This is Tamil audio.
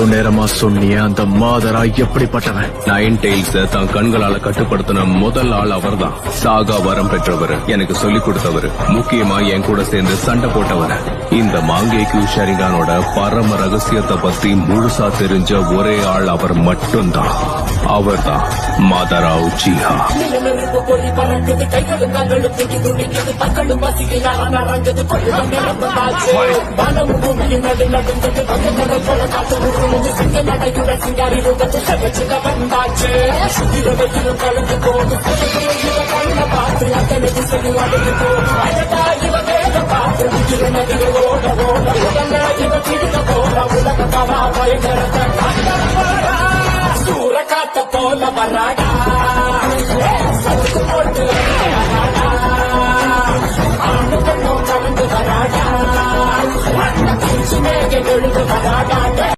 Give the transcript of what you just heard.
இவ்வளவு நேரமா சொன்னிய அந்த மாதரா எப்படிப்பட்டவன்? நைன் டெய்ல்ஸ் தன் கண்களால கட்டுப்படுத்தின முதல் ஆள் அவர்தான். சாகா வரம் பெற்றவர், எனக்கு சொல்லிக் கொடுத்தவர், முக்கியமா என் கூட சேர்ந்து சண்டை போட்டவர். இந்த மாங்கேக்யூ ஷரிகானோட பரம ரகசியத்தை பத்தி முழுசா தெரிஞ்ச ஒரே ஆள் அவர் மட்டும்தான். அவர்தான் மாதரா உச்சிஹா. சூரகாத்த போல வராடா, சதுக்கு போட்டு ஆண்டு கலந்து வராடா, மேக எழுந்து வராடா.